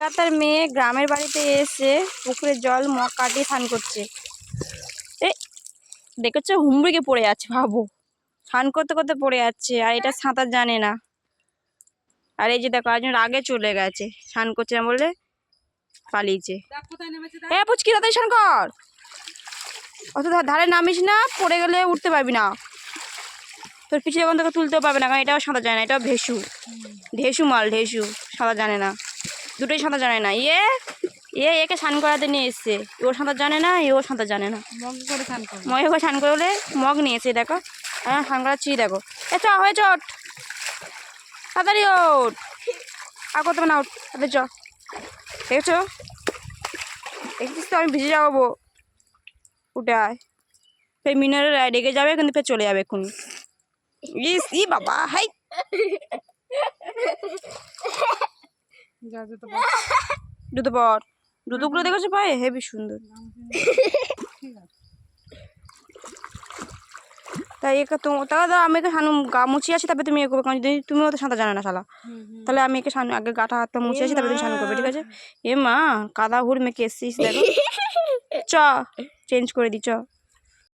তার মেয়ে গ্রামের বাড়িতে এসে পুকুরের জল মগ কাটিয়ে স্নান করছে। এ দেখেছো হুমড়িকে পড়ে যাচ্ছে, ভাবো স্নান করতে করতে পড়ে যাচ্ছে, আর এটা সাঁতার জানে না। আর এই যে দেখো একজন আগে চলে গেছে, স্নান করছে না বললে পালিয়েছে। এ পুচকি তাড়াতাড়ি স্নান কর, অত ধারে নামিস না, পড়ে গেলে উঠতে পারবি না, তোর পিছিয়ে যখন তোকে তুলতেও পারবে না, কারণ এটাও সাঁতার জানে না, এটাও ঢেসু ঢেসু মাল, ঢেসু সাঁতার জানে না, দুটোই সাঁতার জানে না। একে স্নান করাতে নিয়ে এসছে, ওর সাঁতার জানে না, এও সাঁতার জানে না। মগে করে স্নান করলে মগ নিয়েছে, দেখো হ্যাঁ স্নান করাচ্ছি, দেখো এ চ হয়ে চট তাড়াতাড়ি ওঠ, আর করতে না ওঠ তাদের চ, দেখেছো দেখছিস তো আমি ভিজে যাবো, উঠে আয়। ফের মিনারে রেগে যাবে কিন্তু ফের চলে যাবে এক্ষুনি। ইস ই বাবা হাই, জুতো পর, জুতোগুলো দেখেছো পায়ে হেবি সুন্দর। তাই একে তো তাহলে আমি একে সানু গা মুছিয়ে আসি, তারপরে তুমি এ করবে, কারণ যদি তুমিও তো সাঁতার জানো না শালা, তাহলে আমি একে আগে গাটা হাতটা মুছিয়ে আসি, তারপরে তুমি স্নান করবে, ঠিক আছে? এ মা কাদা হুড় মেখে এসছিস, দেখো চ চেঞ্জ করে দি চ।